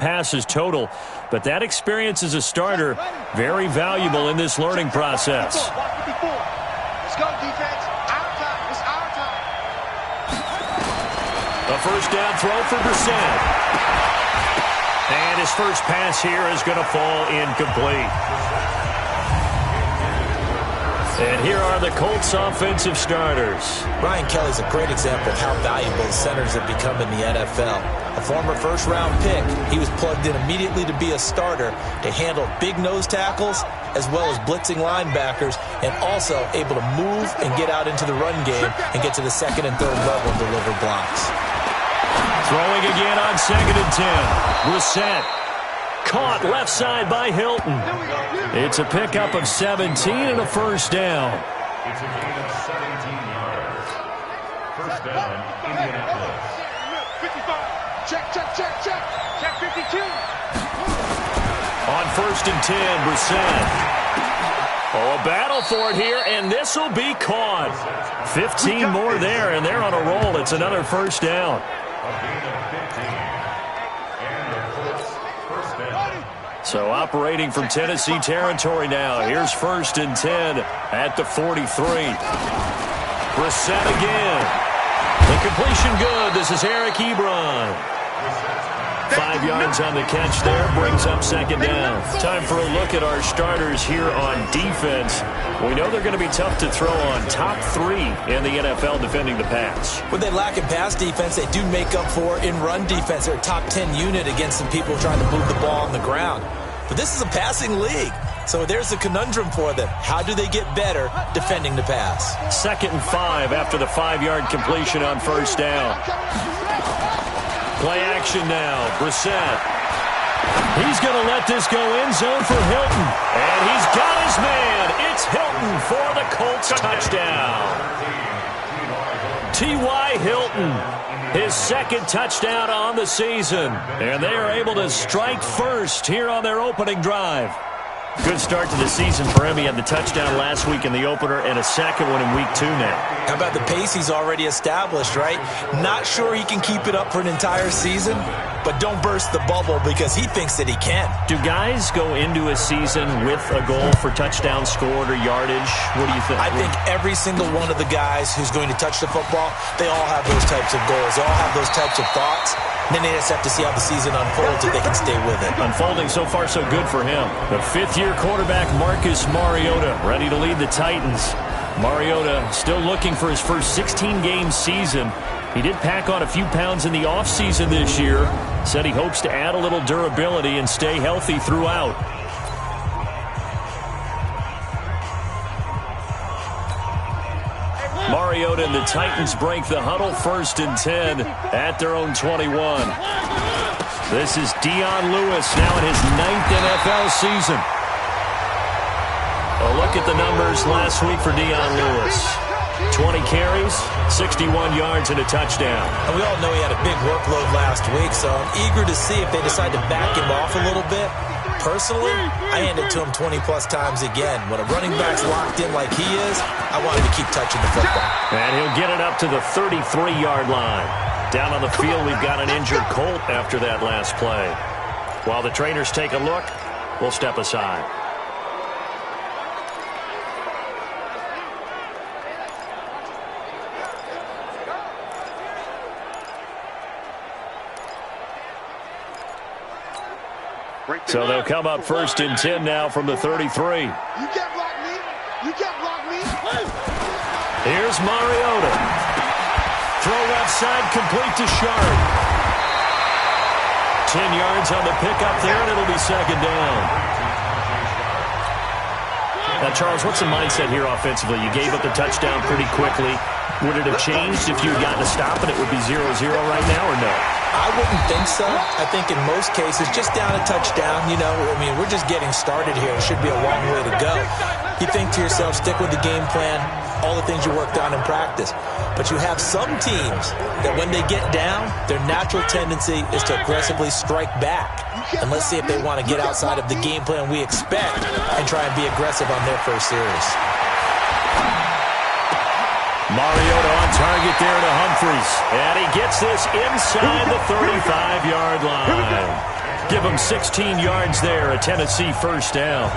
passes total, but that experience as a starter, very valuable in this learning process. Let's go, defense. Our time. It's our time. A first down throw for Brissett. And his first pass here is going to fall incomplete. And here are the Colts offensive starters. Ryan Kelly's a great example of how valuable centers have become in the NFL. A former first-round pick, he was plugged in immediately to be a starter to handle big nose tackles as well as blitzing linebackers, and also able to move and get out into the run game and get to the second and third level and deliver blocks. Throwing again on 2nd and 10. Brissett caught left side by Hilton. It's a pickup of 17 and a first down. It's a gain of 17 yards. First down, Indianapolis. 55. Check. Check 52. On 1st and 10, Brissett. Oh, a battle for it here, and this will be caught. 15 more there, and they're on a roll. It's another first down. A gain of 15. And the Colts, first down. So operating from Tennessee territory now. Here's 1st and 10 at the 43. Brissett again. The completion good. This is Eric Ebron. 5 yards on the catch there, brings up 2nd down. Time for a look at our starters here on defense. We know they're going to be tough to throw on. Top 3 in the NFL defending the pass. When they lack in pass defense, they do make up for in run defense. They're a top 10 unit against some people trying to move the ball on the ground. But this is a passing league, so there's a conundrum for them. How do they get better defending the pass? 2nd and 5 after the 5-yard completion on 1st down. Play action now. Brissett. He's going to let this go end zone for Hilton. And he's got his man. It's Hilton for the Colts touchdown. T.Y. Hilton, his 2nd touchdown on the season. And they are able to strike first here on their opening drive. Good start to the season for him. He had the touchdown last week in the opener and a 2nd one in week 2 now. How about the pace he's already established, right? Not sure he can keep it up for an entire season, but don't burst the bubble because he thinks that he can. Do guys go into a season with a goal for touchdown scored or yardage? What do you think? I think every single one of the guys who's going to touch the football, they all have those types of goals. They all have those types of thoughts. Then they just have to see how the season unfolds if they can stay with it. Unfolding so far so good for him. The 5th-year quarterback Marcus Mariota ready to lead the Titans. Mariota still looking for his first 16-game season. He did pack on a few pounds in the offseason this year. Said he hopes to add a little durability and stay healthy throughout. Mariota and the Titans break the huddle. 1st and 10 at their own 21. This is Dion Lewis now in his 9th NFL season. A look at the numbers last week for Dion Lewis. 20 carries, 61 yards, and a touchdown. And we all know he had a big workload last week, so I'm eager to see if they decide to back him off a little bit. Personally, I hand it to him 20-plus times again. When a running back's locked in like he is, I want him to keep touching the football. And he'll get it up to the 33-yard line. Down on the field, we've got an injured Colt after that last play. While the trainers take a look, we'll step aside. So they'll come up 1st and 10 now from the 33. You can't block me. You can't block me. Here's Mariota. Throw left side, complete to Sharp. 10 yards on the pickup there, and it'll be 2nd down. Now, Charles, what's the mindset here offensively? You gave up the touchdown pretty quickly. Would it have changed if you had gotten a stop and it would be 0-0 right now, or no? I wouldn't think so. I think in most cases, just down a touchdown, you know, I mean, we're just getting started here. It should be a long way to go. You think to yourself, stick with the game plan, all the things you worked on in practice. But you have some teams that when they get down, their natural tendency is to aggressively strike back. And let's see if they want to get outside of the game plan we expect and try and be aggressive on their first series. Mariota on target there to Humphries. And he gets this inside the 35-yard line. Give him 16 yards there, a Tennessee first down.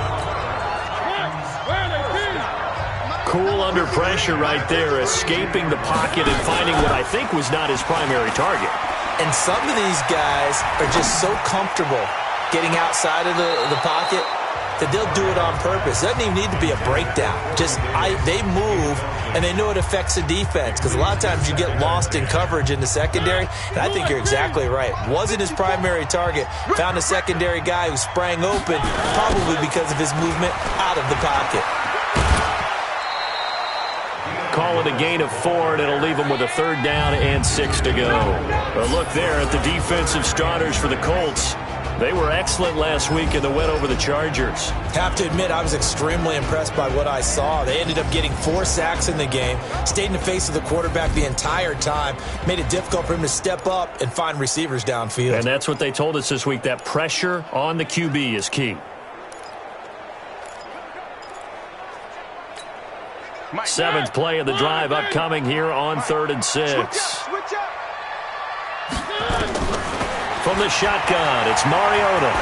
Cool under pressure right there, escaping the pocket and finding what I think was not his primary target. And some of these guys are just so comfortable getting outside of the pocket that they'll do it on purpose. It doesn't even need to be a breakdown. They move, and they know it affects the defense, because a lot of times you get lost in coverage in the secondary, and I think you're exactly right. Wasn't his primary target. Found a secondary guy who sprang open, probably because of his movement out of the pocket. Call it a gain of 4, and it'll leave them with a 3rd down and 6 to go. A look there at the defensive starters for the Colts. They were excellent last week in the win over the Chargers. Have to admit, I was extremely impressed by what I saw. They ended up getting 4 sacks in the game, stayed in the face of the quarterback the entire time, made it difficult for him to step up and find receivers downfield. And that's what they told us this week, that pressure on the QB is key. 7th play of the drive upcoming here on 3rd and 6. From the shotgun, it's Mariota.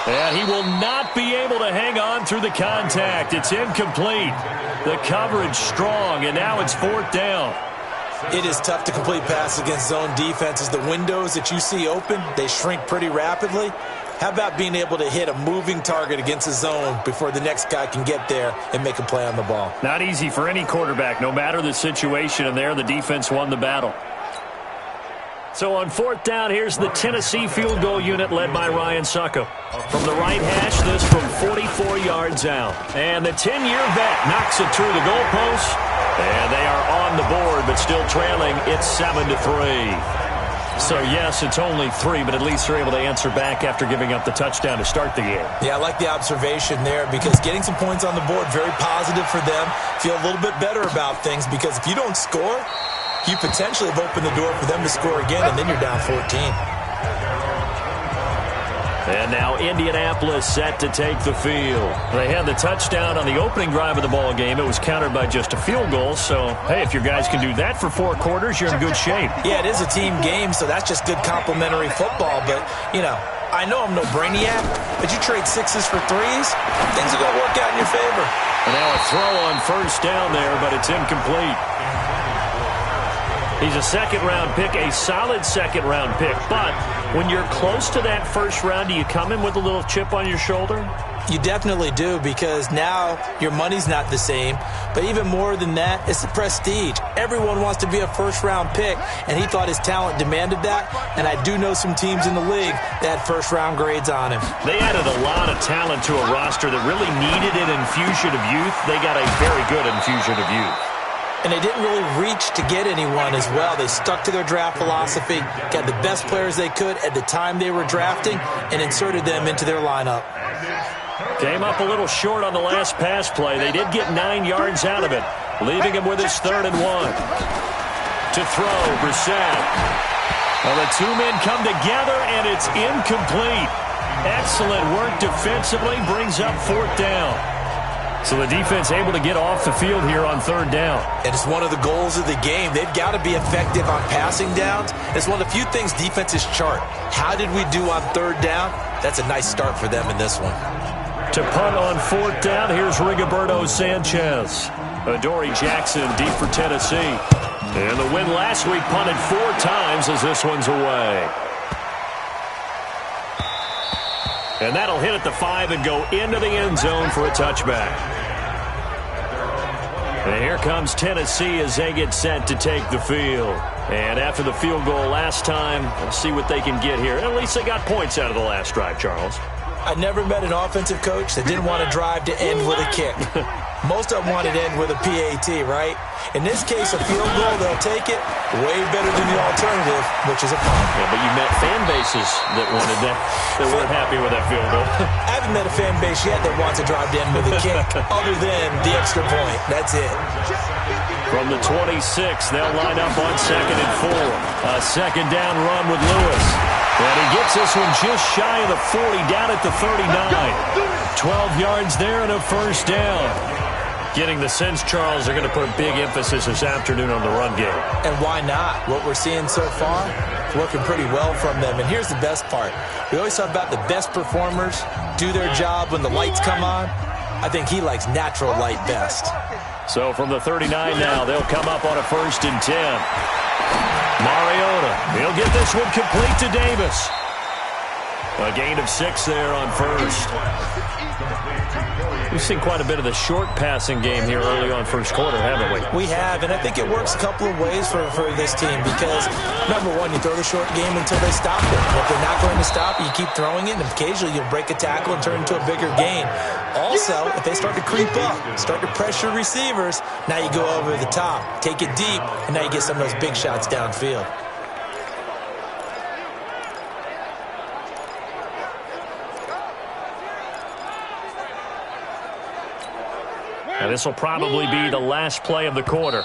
And he will not be able to hang on through the contact. It's incomplete. The coverage strong, and now it's 4th down. It is tough to complete passes against zone defenses. The windows that you see open, they shrink pretty rapidly. How about being able to hit a moving target against a zone before the next guy can get there and make a play on the ball? Not easy for any quarterback, no matter the situation, and there the defense won the battle. So on 4th down, here's the Tennessee field goal unit led by Ryan Suckup. From the right hash, this from 44 yards out. And the 10-year vet knocks it through the goalpost. And they are on the board, but still trailing. It's 7-3. So, yes, it's only 3, but at least they're able to answer back after giving up the touchdown to start the game. Yeah, I like the observation there, because getting some points on the board, very positive for them. Feel a little bit better about things, because if you don't score, you potentially have opened the door for them to score again, and then you're down 14. And now Indianapolis set to take the field. They had the touchdown on the opening drive of the ball game. It was countered by just a field goal. So, hey, if your guys can do that for 4 quarters, you're in good shape. Yeah, it is a team game, so that's just good complimentary football. But, you know, I know I'm no brainiac, but you trade 6s for 3s, things are going to work out in your favor. And now a throw on 1st down there, but it's incomplete. He's a 2nd-round pick, a solid 2nd-round pick. But when you're close to that 1st round, do you come in with a little chip on your shoulder? You definitely do, because now your money's not the same. But even more than that, it's the prestige. Everyone wants to be a 1st-round pick, and he thought his talent demanded that. And I do know some teams in the league that had 1st-round grades on him. They added a lot of talent to a roster that really needed an infusion of youth. They got a very good infusion of youth. And they didn't really reach to get anyone as well. They stuck to their draft philosophy, got the best players they could at the time they were drafting, and inserted them into their lineup. Came up a little short on the last pass play. They did get 9 yards out of it, leaving him with his 3rd and 1. To throw, Brissett. Well, the 2 men come together, and it's incomplete. Excellent work defensively, brings up 4th down. So the defense able to get off the field here on 3rd down. And it's one of the goals of the game. They've got to be effective on passing downs. It's one of the few things defenses chart. How did we do on 3rd down? That's a nice start for them in this one. To punt on 4th down, here's Rigoberto Sanchez. Adoree Jackson deep for Tennessee. And the win last week punted 4 times as this one's away. And that'll hit at the 5 and go into the end zone for a touchback. And here comes Tennessee as they get set to take the field. And after the field goal last time, we'll see what they can get here. At least they got points out of the last drive, Charles. I never met an offensive coach that didn't want to drive to end with a kick. Most of them wanted to end with a PAT, right? In this case, a field goal, they'll take it. Way better than the alternative, which is a punt. Yeah, but you met fan bases that wanted that, that weren't happy with that field goal. I haven't met a fan base yet that wants to drive to end with a kick, other than the extra point. That's it. From the 26, they'll line up on 2nd and 4. A 2nd down run with Lewis. And he gets this one just shy of the 40, down at the 39. 12 yards there and a 1st down. Getting the sense, Charles, they're going to put a big emphasis this afternoon on the run game. And why not? What we're seeing so far is working pretty well from them. And here's the best part. We always talk about the best performers do their job when the lights come on. I think he likes natural light best. So from the 39 now, they'll come up on a 1st and 10. Mariota, he'll get this one complete to Davis. A gain of 6 there on 1st. We've seen quite a bit of the short passing game here early on first quarter, haven't we? We have, and I think it works a couple of ways for this team because, number one, you throw the short game until they stop it. And if they're not going to stop it, you keep throwing it, and occasionally you'll break a tackle and turn it into a bigger gain. Also, if they start to creep up, start to pressure receivers, now you go over the top, take it deep, and now you get some of those big shots downfield. And this will probably be the last play of the quarter.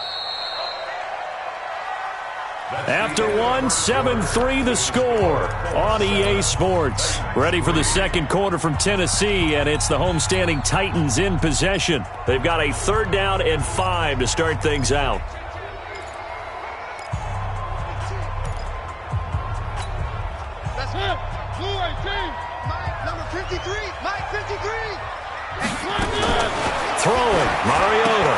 After one, 7-3 the score on EA Sports. Ready for the second quarter from Tennessee, and it's the homestanding Titans in possession. They've got a 3rd down and 5 to start things out. Let's go. Blue 18. Mike, number 53. Mike 53. Throwing, Mariota.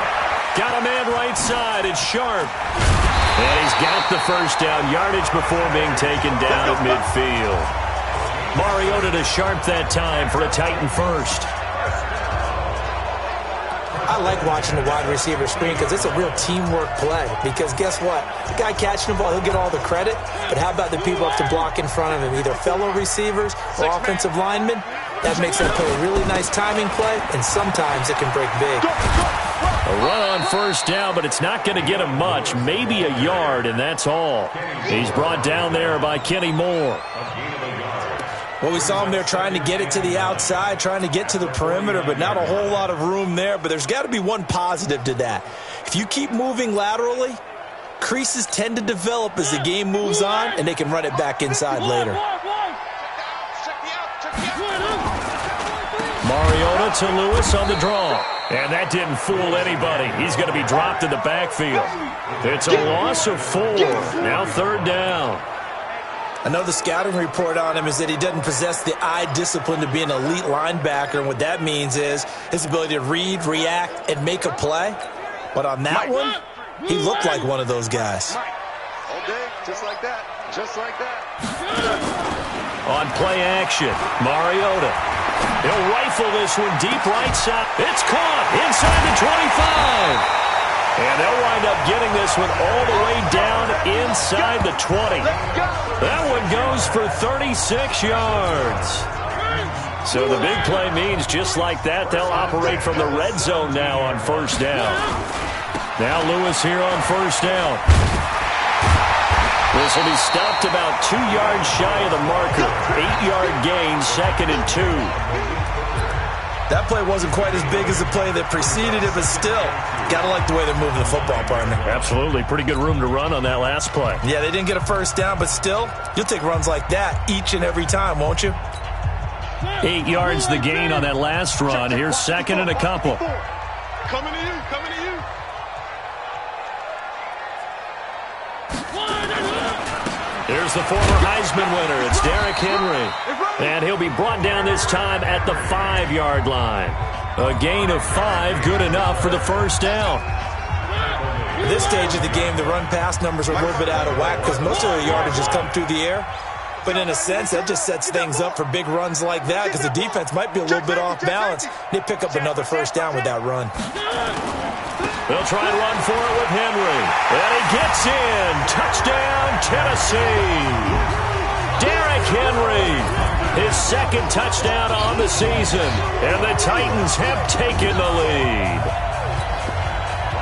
Got a man right side. It's Sharp. And he's got the first down yardage before being taken down at midfield. Mariota to Sharp that time for a Titan first. I like watching the wide receiver screen because it's a real teamwork play. Because guess what? The guy catching the ball, he'll get all the credit. But how about the people up to block in front of him? Either fellow receivers or offensive linemen. That makes that play a really nice timing play, and sometimes it can break big. A run on first down, but it's not going to get him much. Maybe a yard, and that's all. He's brought down there by Kenny Moore. Well, we saw him there trying to get it to the outside, trying to get to the perimeter, but not a whole lot of room there. But there's got to be one positive to that. If you keep moving laterally, creases tend to develop as the game moves on, and they can run it back inside later. Mariota to Lewis on the draw. And that didn't fool anybody. He's going to be dropped in the backfield. It's a loss of 4. Now 3rd down. I know the scouting report on him is that he doesn't possess the eye discipline to be an elite linebacker. And what that means is his ability to read, react, and make a play. But on that one, he looked like one of those guys. All day, just like that. Just like that. On play action, Mariota. He'll rifle this one deep right side. It's caught inside the 25. And they'll wind up getting this one all the way down inside the 20. That one goes for 36 yards. So the big play means just like that, they'll operate from the red zone now on first down. Now Lewis here on first down. This will be stopped about 2 yards shy of the marker. 8-yard gain, 2nd and 2. That play wasn't quite as big as the play that preceded it, but still, got to like the way they're moving the football, partner. Absolutely. Pretty good room to run on that last play. Yeah, they didn't get a first down, but still, you'll take runs like that each and every time, won't you? 8 yards the gain on that last run. Here's 2nd and a couple. Coming to you, coming to you. Here's the former Heisman winner. It's Derrick Henry. And he'll be brought down this time at the 5-yard line. A gain of 5, good enough for the first down. At this stage of the game, the run-pass numbers are a little bit out of whack because most of the yardage has come through the air. But in a sense, that just sets things up for big runs like that because the defense might be a little bit off balance. They pick up another first down with that run. They'll try and run for it with Henry. And he gets in. Touchdown, Tennessee. Derrick Henry, his 2nd touchdown on the season. And the Titans have taken the lead.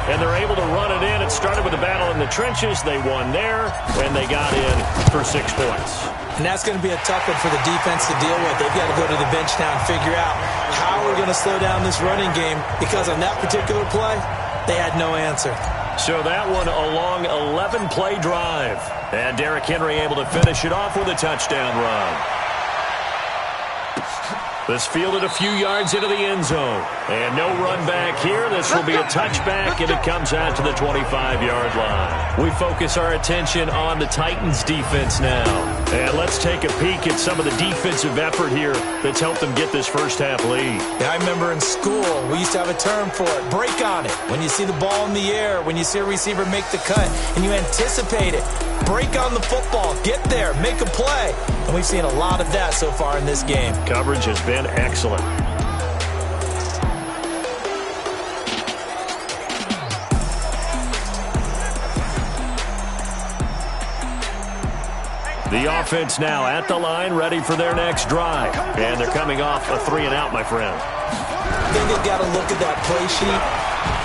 And they're able to run it in. It started with a battle in the trenches. They won there, and they got in for 6 points. And that's going to be a tough one for the defense to deal with. They've got to go to the bench now and figure out how we're going to slow down this running game because on that particular play, they had no answer. So that one a long 11-play drive. And Derrick Henry able to finish it off with a touchdown run. This fielded a few yards into the end zone. And no run back here. This will be a touchback, and it comes out to the 25-yard line. We focus our attention on the Titans defense now. And let's take a peek at some of the defensive effort here that's helped them get this first-half lead. Yeah, I remember in school, we used to have a term for it, break on it. When you see the ball in the air, when you see a receiver make the cut, and you anticipate it, break on the football, get there, make a play. And we've seen a lot of that so far in this game. Coverage has been excellent. The offense now at the line, ready for their next drive. And they're coming off a 3-and-out, my friend. I think they've got to look at that play sheet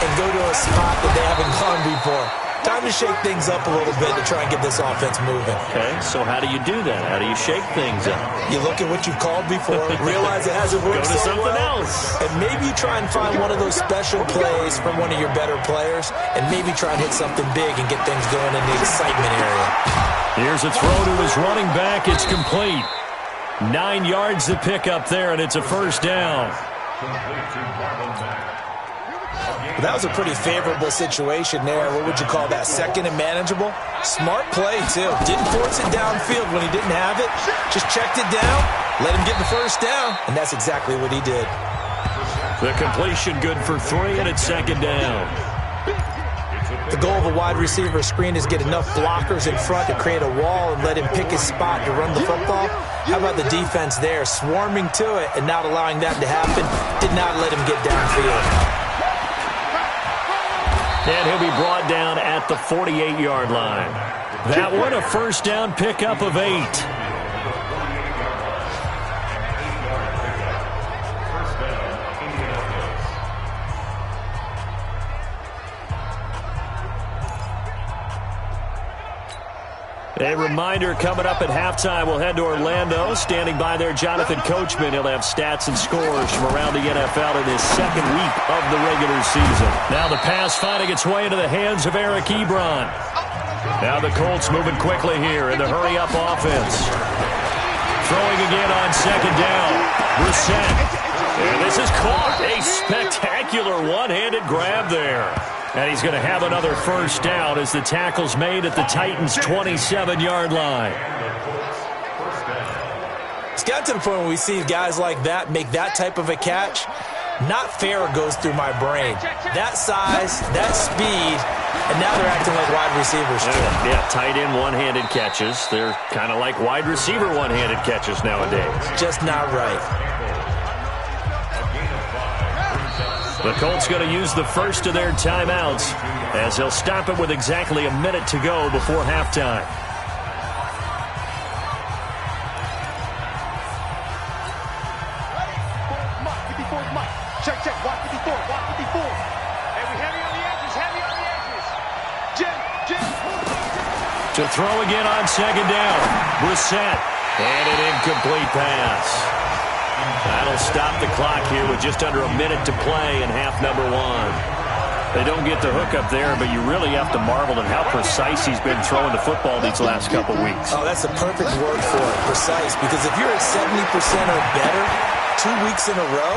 and go to a spot that they haven't gone before. Time to shake things up a little bit to try and get this offense moving. Okay, so how do you do that? How do you shake things up? You look at what you've called before, realize it hasn't worked Go to so something well, else. and maybe you try and find one of those special plays from one of your better players, and maybe try and hit something big and get things going in the excitement area. Here's a throw to his running back. It's complete. 9 yards to pick up there, and it's a first down. That was a pretty favorable situation there. What would you call that? Second and manageable? Smart play, too. Didn't force it downfield when he didn't have it. Just checked it down, let him get the first down, and that's exactly what he did. The completion good for 3, and it's second down. The goal of a wide receiver screen is get enough blockers in front to create a wall and let him pick his spot to run the football. How about the defense there, swarming to it and not allowing that to happen? Did not let him get downfield. And he'll be brought down at the 48-yard line. That one, a first down pickup of 8. A reminder, coming up at halftime, we'll head to Orlando. Standing by there, Jonathan Coachman. He'll have stats and scores from around the NFL in his second week of the regular season. Now the pass finding its way into the hands of Eric Ebron. Now the Colts moving quickly here in the hurry-up offense. Throwing again on second down. Brissett. And this is caught. A spectacular one-handed grab there. And he's going to have another first down as the tackle's made at the Titans' 27-yard line. It's got to the point where we see guys like that make that type of a catch. Not fair goes through my brain. That size, that speed, and now they're acting like wide receivers too. Yeah, tight end one-handed catches. They're kind of like wide receiver one-handed catches nowadays. Just not right. The Colts going to use the first of their timeouts as they'll stop it with exactly a minute to go before halftime. Check, watch 54, watch 54. And we heavy on the edges, Jim. To throw again on second down. Brissett. And an incomplete pass. That'll stop the clock here with just under a minute to play in half number 1. They don't get the hook up there, but you really have to marvel at how precise he's been throwing the football these last couple weeks. Oh, that's the perfect word for it, precise, because if you're at 70% or better 2 weeks in a row,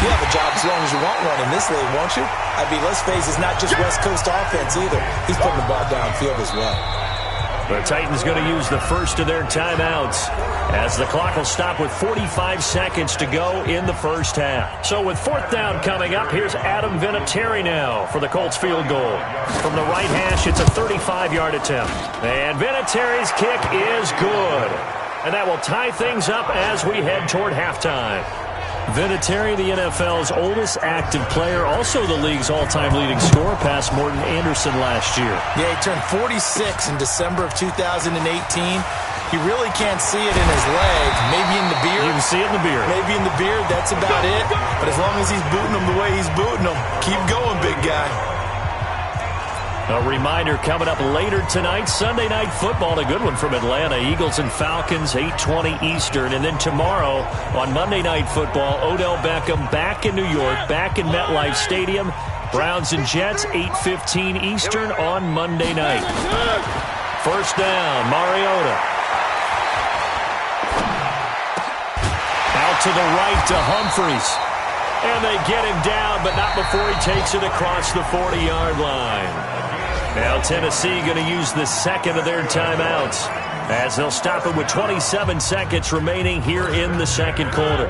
you have a job as long as you want one in this league, won't you? I mean, let's face it, it's not just West Coast offense either. He's putting the ball downfield as well. The Titans going to use the first of their timeouts as the clock will stop with 45 seconds to go in the first half. So with fourth down coming up, here's Adam Vinatieri now for the Colts field goal. From the right hash, it's a 35-yard attempt. And Vinatieri's kick is good. And that will tie things up as we head toward halftime. Vinatieri, the NFL's oldest active player, also the league's all-time leading scorer, past Morton Anderson last year. Yeah, he turned 46 in December of 2018. He really can't see it in his leg. Maybe in the beard. You can see it in the beard. Maybe in the beard, that's about it. But as long as he's booting them the way he's booting them, keep going, big guy. A reminder coming up later tonight, Sunday Night Football, a good one from Atlanta. Eagles and Falcons, 8:20 Eastern. And then tomorrow on Monday Night Football, Odell Beckham back in New York, back in MetLife Stadium. Browns and Jets, 8:15 Eastern on Monday night. First down, Mariota. Out to to the right to Humphries. And they get him down, but not before he takes it across the 40-yard line. Now Tennessee going to use the second of their timeouts as they'll stop it with 27 seconds remaining here in the second quarter.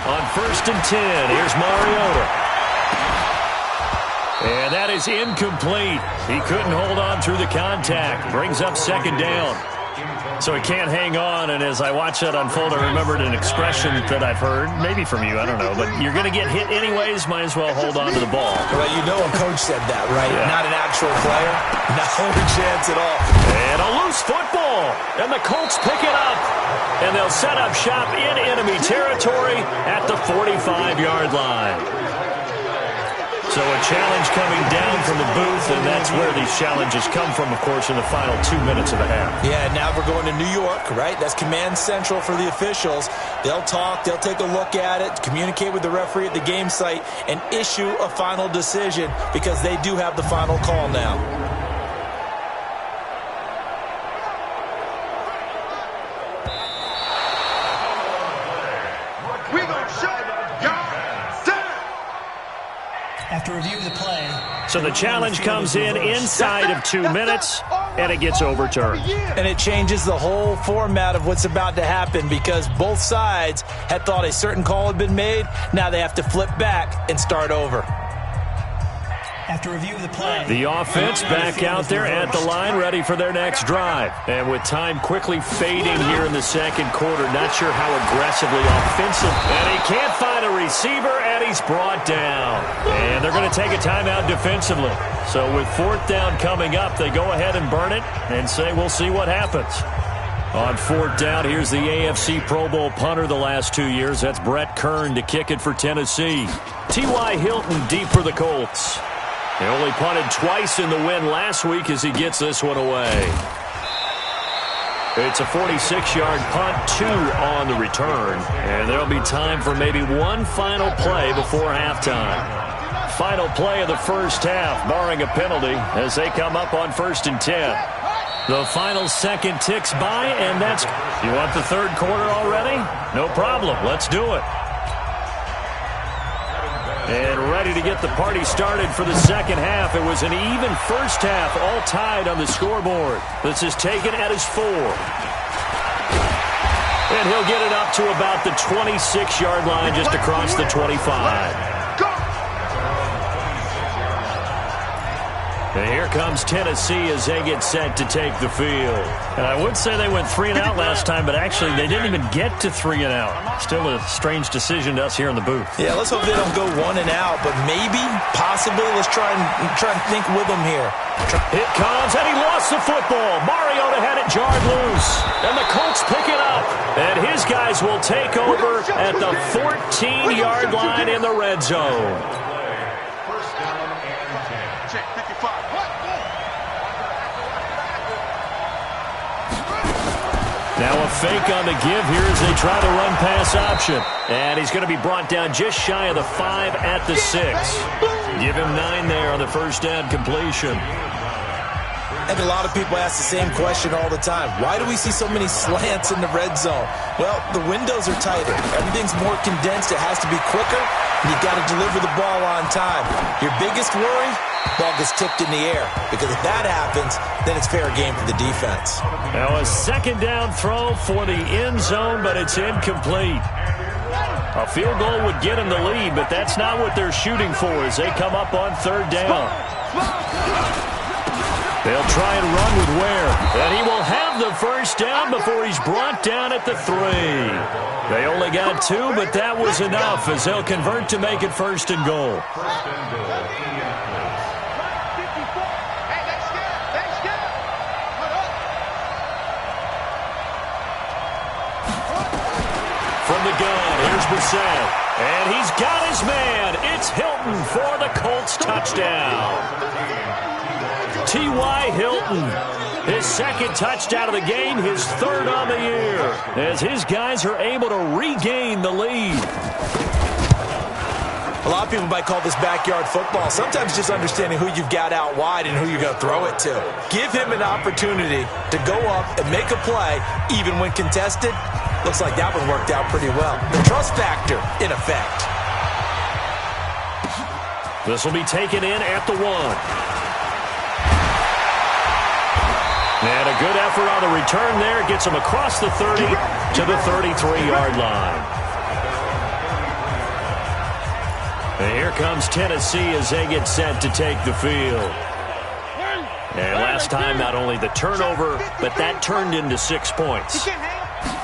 On 1st and 10, here's Mariota. And that is incomplete. He couldn't hold on through the contact. Brings up second down. So he can't hang on, and as I watch that unfold, I remembered an expression that I've heard, maybe from you, I don't know, but you're going to get hit anyways, might as well hold on to the ball. Well, you know a coach said that, right? Yeah. Not an actual player. No chance at all. And a loose football, and the Colts pick it up, and they'll set up shop in enemy territory at the 45-yard line. So a challenge coming down from the booth, and that's where these challenges come from, of course, in the final 2 minutes of the half. Yeah, now we're going to New York, right? That's command central for the officials. They'll talk, they'll take a look at it, communicate with the referee at the game site, and issue a final decision because they do have the final call now. After review of the play. So the challenge comes in inside of 2 minutes, and it gets overturned. And it changes the whole format of what's about to happen because both sides had thought a certain call had been made. Now they have to flip back and start over. After review of the play. The offense back out there at the line, ready for their next drive. And with time quickly fading here in the second quarter, not sure how aggressively offensive. And he can't find a receiver, and he's brought down. And they're going to take a timeout defensively. So with 4th down coming up, they go ahead and burn it and say we'll see what happens. On 4th down, here's the AFC Pro Bowl punter the last 2 years. That's Brett Kern to kick it for Tennessee. T.Y. Hilton deep for the Colts. He only punted twice in the win last week as he gets this one away. It's a 46-yard punt, 2 on the return. And there'll be time for maybe one final play before halftime. Final play of the first half, barring a penalty, as they come up on 1st and 10. The final second ticks by, and that's... You want the third quarter already? No problem. Let's do it. And ready to get the party started for the second half. It was an even first half, all tied on the scoreboard. This is taken at his 4. And he'll get it up to about the 26-yard line, just across the 25. And here comes Tennessee as they get set to take the field. And I would say they went 3 and out last time, but actually they didn't even get to 3 and out. Still a strange decision to us here in the booth. Yeah, let's hope they don't go 1 and out, but maybe, possibly, let's try and think with them here. It comes, and he lost the football. Mariota had it jarred loose, and the Colts pick it up. And his guys will take over at the 14-yard line in the red zone. Now a fake on the give here as they try the run-pass option. And he's going to be brought down just shy of the 5 at the 6. Give him 9 there on the first down completion. I think a lot of people ask the same question all the time. Why do we see so many slants in the red zone? Well, the windows are tighter. Everything's more condensed. It has to be quicker, and you've got to deliver the ball on time. Your biggest worry? Ball gets tipped in the air, because if that happens, then it's fair game for the defense. Now a second down throw for the end zone, but it's incomplete. A field goal would get them the lead, but that's not what they're shooting for as they come up on 3rd down. They'll try and run with Ware, and he will have the first down before he's brought down at the 3. They only got 2, but that was enough as they'll convert to make it 1st and goal. From the gun, here's Brissett, and he's got his man. It's Hilton for the Colts touchdown. T.Y. Hilton, his 2nd touchdown of the game, his 3rd on the year, as his guys are able to regain the lead. A lot of people might call this backyard football. Sometimes just understanding who you've got out wide and who you're going to throw it to. Give him an opportunity to go up and make a play, even when contested. Looks like that one worked out pretty well. The trust factor, in effect. This will be taken in at the 1. And a good effort on the return there. Gets him across the 30 to the 33-yard line. And here comes Tennessee as they get set to take the field. And last time, not only the turnover, but that turned into 6 points.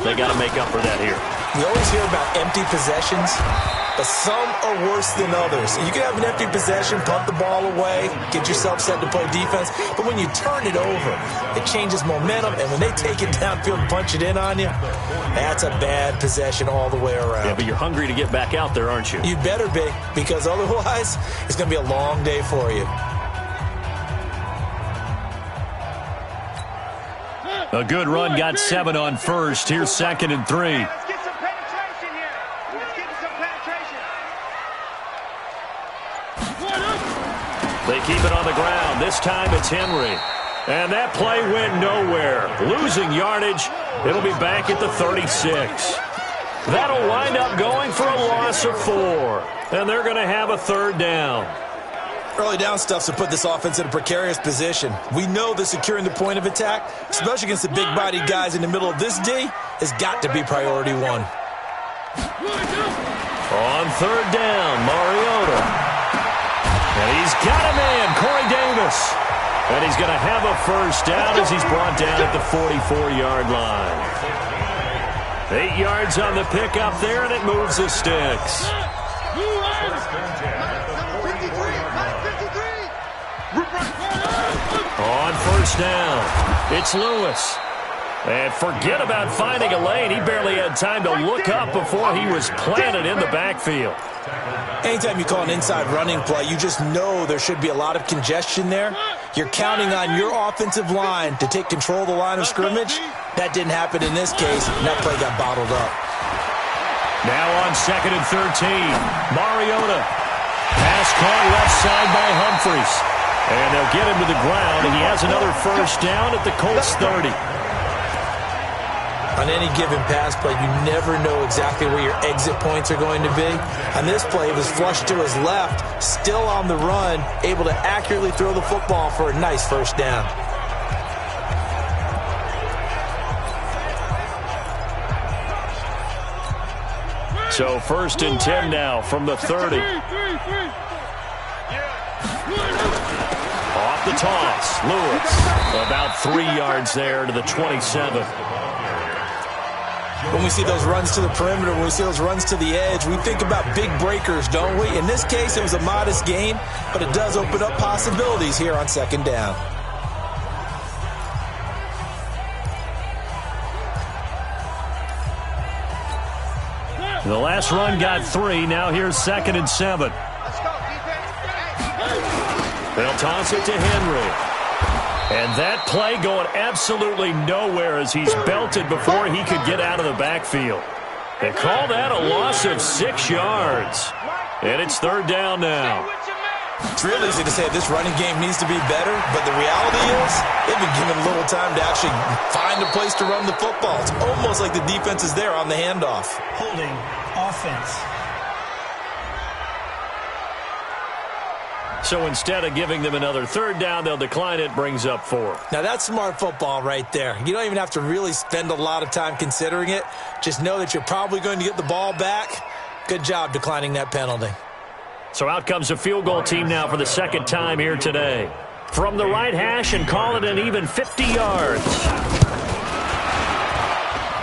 They got to make up for that here. We always hear about empty possessions, but some are worse than others. You can have an empty possession, punt the ball away, get yourself set to play defense, but when you turn it over, it changes momentum, and when they take it downfield and punch it in on you, that's a bad possession all the way around. Yeah, but you're hungry to get back out there, aren't you? You better be, because otherwise, it's going to be a long day for you. A good run, got 7 on first. Here's 2nd and 3. Let's get some penetration here. Let's get some penetration. They keep it on the ground. This time it's Henry. And that play went nowhere. Losing yardage. It'll be back at the 36. That'll wind up going for a loss of 4. And they're going to have a 3rd down. Early down stuff's to put this offense in a precarious position. We know that securing the point of attack, especially against the big-bodied guys in the middle of this D, has got to be priority 1. On 3rd down, Mariota. And he's got a man, Corey Davis. And he's going to have a 1st down as he's brought down at the 44-yard line. 8 yards on the pickup there, and it moves the sticks. On 1st down, it's Lewis. And forget about finding a lane. He barely had time to look up before he was planted in the backfield. Anytime you call an inside running play, you just know there should be a lot of congestion there. You're counting on your offensive line to take control of the line of scrimmage. That didn't happen in this case, and that play got bottled up. Now on 2nd and 13, Mariota. Pass caught left side by Humphries. And they'll get him to the ground, and he has another 1st down at the Colts 30. On any given pass play, you never know exactly where your exit points are going to be. On this play, it was flushed to his left, still on the run, able to accurately throw the football for a nice 1st down. So 1st and 10 now from the 30. Off the toss, Lewis. About 3 yards there to the 27. When we see those runs to the perimeter, when we see those runs to the edge, we think about big breakers, don't we? In this case, it was a modest gain, but it does open up possibilities here on 2nd down. The last run got 3. Now here's 2nd and 7. They'll toss it to Henry. And that play going absolutely nowhere as he's belted before he could get out of the backfield. They call that a loss of 6 yards. And it's 3rd down now. It's real easy to say this running game needs to be better, but the reality is they've been given little time to actually find a place to run the football. It's almost like the defense is there on the handoff. Holding offense. So instead of giving them another 3rd down, they'll decline it, brings up 4. Now that's smart football right there. You don't even have to really spend a lot of time considering it. Just know that you're probably going to get the ball back. Good job declining that penalty. So out comes a field goal team now for the 2nd time here today. From the right hash and call it an even 50 yards.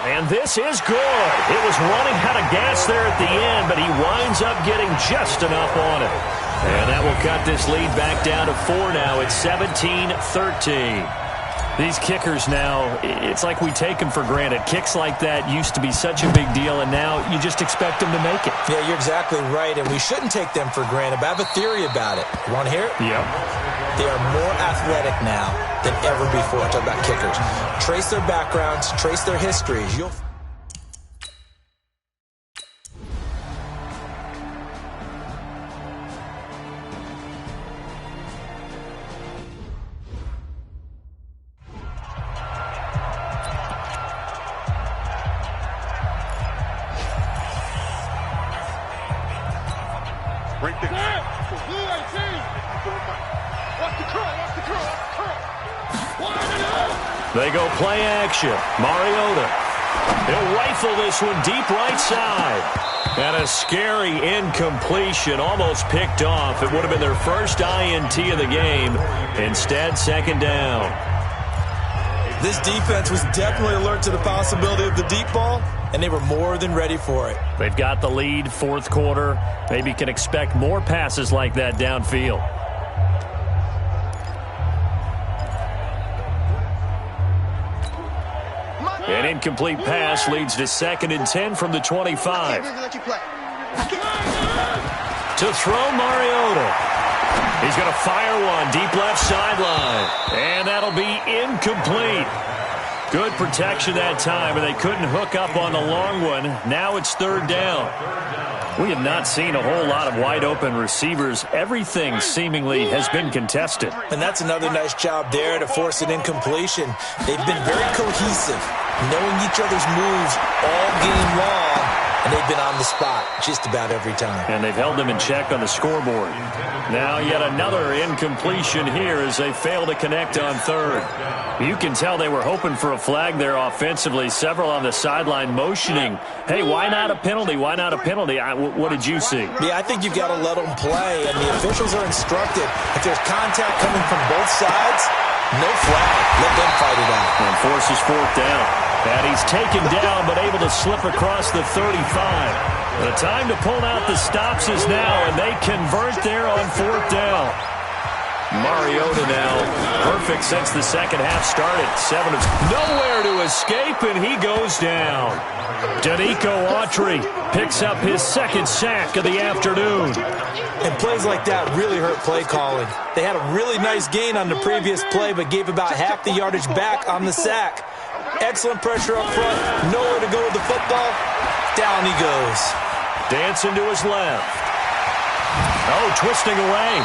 And this is good. It was running out of gas there at the end, but he winds up getting just enough on it. And that will cut this lead back down to 4 now. It's 17-13. These kickers now, it's like we take them for granted. Kicks like that used to be such a big deal, and now you just expect them to make it. Yeah, you're exactly right, and we shouldn't take them for granted. But I have a theory about it. You want to hear it? Yep. They are more athletic now than ever before. Talk about kickers. Trace their backgrounds, trace their histories. Great thing. Watch the curl, watch the curl, watch the curl. They go play action. Mariota. He'll rifle this one deep right side. And a scary incompletion, almost picked off. It would have been their first INT of the game. Instead, second down. This defense was definitely alert to the possibility of the deep ball, and they were more than ready for it. They've got the lead, fourth quarter. Maybe can expect more passes like that downfield. An incomplete pass leads to 2nd and 10 from the 25. To throw, Mariota. He's going to fire one deep left sideline. And that'll be incomplete. Good protection that time, and they couldn't hook up on the long one. Now it's 3rd down. We have not seen a whole lot of wide-open receivers. Everything seemingly has been contested. And that's another nice job there to force an incompletion. They've been very cohesive, knowing each other's moves all game long, and they've been on the spot just about every time. And they've held them in check on the scoreboard. Now yet another incompletion here as they fail to connect on 3rd. You can tell they were hoping for a flag there offensively. Several on the sideline motioning, hey, why not a penalty? Why not a penalty? What did you see? Yeah, I think you've got to let them play, and the officials are instructed. If there's contact coming from both sides, no flag. Let them fight it out. And forces 4th down. And he's taken down but able to slip across the 35. The time to pull out the stops is now, and they convert there on 4th down. Mariota now perfect since the second half started. 7 of nowhere to escape, and he goes down. Danico Autry picks up his 2nd sack of the afternoon. And plays like that really hurt play calling. They had a really nice gain on the previous play, but gave about half the yardage back on the sack. Excellent pressure up front. Nowhere to go with the football. Down he goes. Dancing to his left. Oh, twisting away.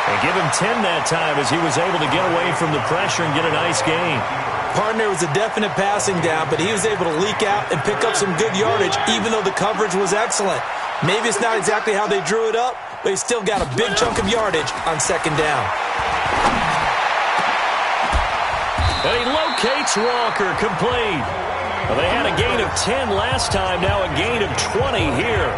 They give him 10 that time as he was able to get away from the pressure and get a nice gain. Partner was a definite passing down, but he was able to leak out and pick up some good yardage, even though the coverage was excellent. Maybe it's not exactly how they drew it up, but he still got a big chunk of yardage on 2nd down. And he locates Walker, complete. Well, they had a gain of 10 last time, now a gain of 20 here.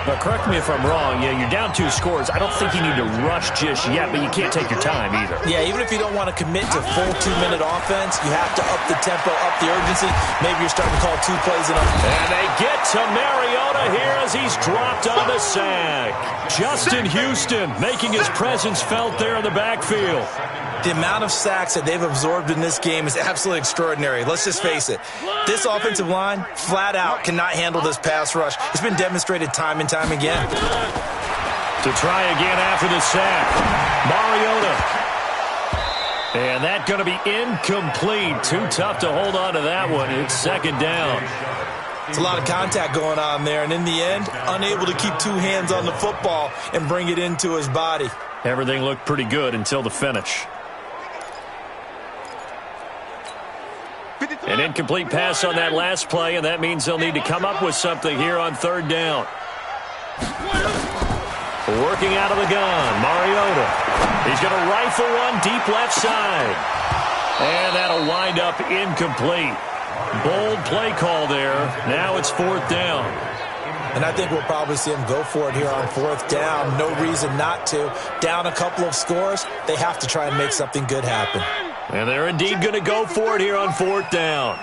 Now, correct me if I'm wrong. Yeah, you're down 2 scores. I don't think you need to rush just yet, but you can't take your time either. Yeah, even if you don't want to commit to full 2-minute offense, you have to up the tempo, up the urgency. Maybe you're starting to call 2 plays enough. And they get to Mariota here as he's dropped on the sack. Justin Houston making his presence felt there in the backfield. The amount of sacks that they've absorbed in this game is absolutely extraordinary. Let's just face it. This offensive line, flat out, cannot handle this pass rush. It's been demonstrated time and time again. To try again after the sack, Mariota. And that's going to be incomplete. Too tough to hold on to that one. It's 2nd down. It's a lot of contact going on there, and in the end, unable to keep 2 hands on the football and bring it into his body. Everything looked pretty good until the finish. An incomplete pass on that last play, and that means they'll need to come up with something here on 3rd down. Working out of the gun, Mariota. He's going to rifle one deep left side. And that'll wind up incomplete. Bold play call there. Now it's 4th down. And I think we'll probably see them go for it here on 4th down. No reason not to. Down a couple of scores, they have to try and make something good happen. And they're indeed going to go for it here on 4th down.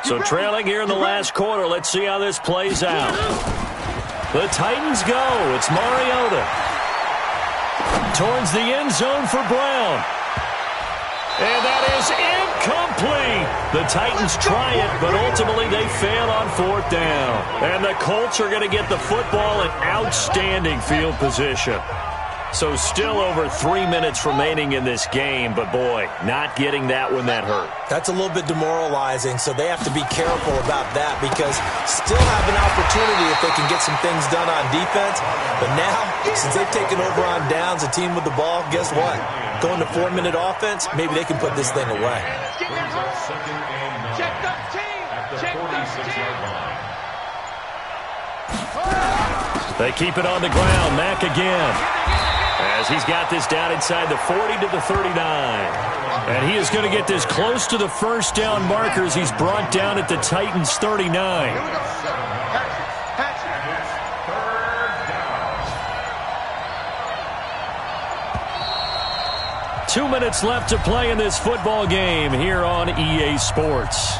So trailing here in the last quarter, let's see how this plays out. The Titans go. It's Mariota. Towards the end zone for Brown. And that is incomplete. The Titans try it, but ultimately they fail on 4th down. And the Colts are going to get the football in outstanding field position. So still over 3 minutes remaining in this game, but boy, not getting that one that hurt. That's a little bit demoralizing, so they have to be careful about that because still have an opportunity if they can get some things done on defense. But now, since they've taken over on downs, a team with the ball, guess what? Going to 4-minute offense, maybe they can put this thing away. Check the team. Check the team. They keep it on the ground. Mack again. As he's got this down inside the 40 to the 39. And he is going to get this close to the first down markers. He's brought down at the Titans 39. 2 minutes left to play in this football game here on EA Sports.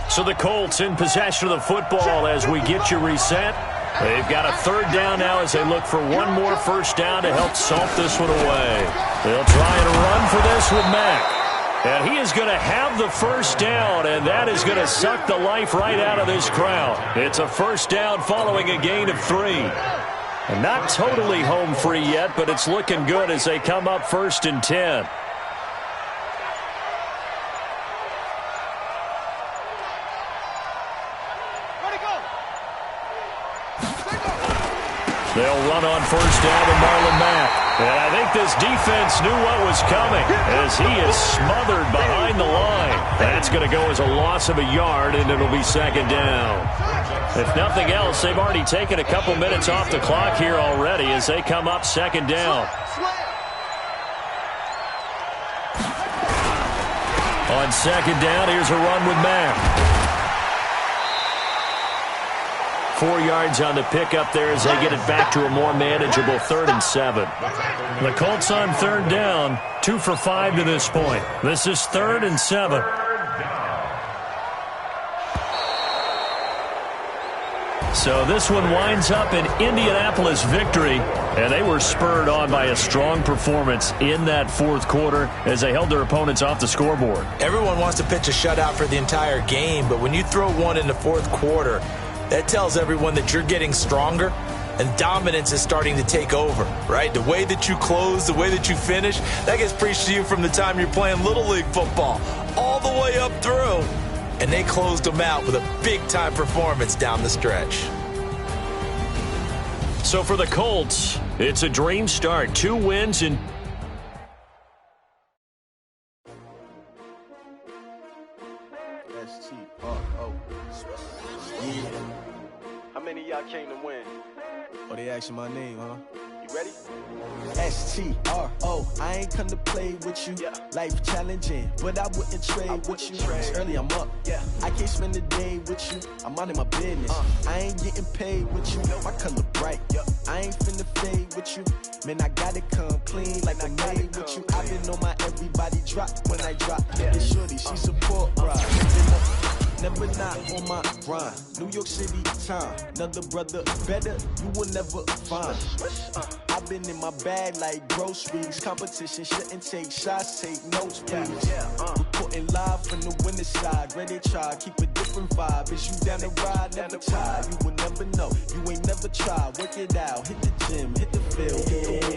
So the Colts in possession of the football as we get you reset. They've got a third down now as they look for one more first down to help salt this one away. They'll try and run for this with Mack. And he is going to have the first down, and that is going to suck the life right out of this crowd. It's a first down following a gain of 3. And not totally home free yet, but it's looking good as they come up 1st and 10. They'll run on first down to Marlon Mack. And I think this defense knew what was coming as he is smothered behind the line. That's going to go as a loss of a yard, and it'll be 2nd down. If nothing else, they've already taken a couple minutes off the clock here already as they come up 2nd down. On 2nd down, here's a run with Mack. 4 yards on the pickup there as they get it back to a more manageable 3rd and 7. The Colts on 3rd down, 2 for 5 to this point. This is 3rd and 7. So this one winds up an Indianapolis victory, and they were spurred on by a strong performance in that 4th quarter as they held their opponents off the scoreboard. Everyone wants to pitch a shutout for the entire game, but when you throw one in the 4th quarter, that tells everyone that you're getting stronger and dominance is starting to take over, right? The way that you close, the way that you finish, that gets preached to you from the time you're playing Little League football all the way up through. And they closed them out with a big-time performance down the stretch. So for the Colts, it's a dream start. 2 wins and How many of y'all came to win? Oh, they asking my name, huh? You ready? S-T-R-O, I ain't come to play with you. Yeah. Life challenging, but I wouldn't trade with you. It's early, I'm up. Yeah. I can't spend the day with you. I'm out of my business. I ain't getting paid with you. My color bright. I ain't finna fade with you. Man, I gotta come clean like I made with you. I've been on my everybody drop when I drop. Yeah. Shorty, she support, right? Never not on my grind. New York City time. Another brother better, you will never find. I've been in my bag like groceries. Competition shouldn't take shots, take notes, please. Reporting live from the winning side. Ready to try, keep a different vibe. Is you down the ride, never tired. You will never know, you ain't never tried. Work it out, hit the gym, hit the field.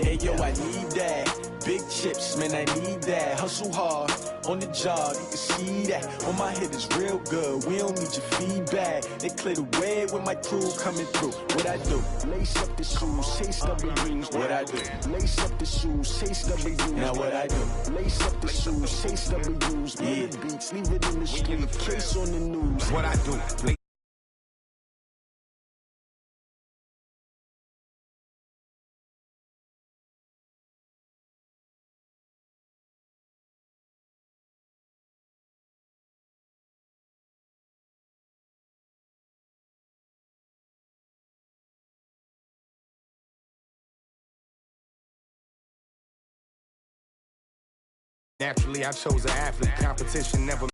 Hey yo, I need that. Big chips, man, I need that. Hustle hard, on the job, you can see that. On my head is real good, we don't need your feedback. They clear the way with my crew coming through. What I do? Lace up the shoes, chase W's. What I do? Lace up the shoes, chase W's. Now what I do? Lace up the shoes, chase W's. Yeah. Beats, leave it in the street, case on the news. What I do? Naturally, I chose an athlete. Competition never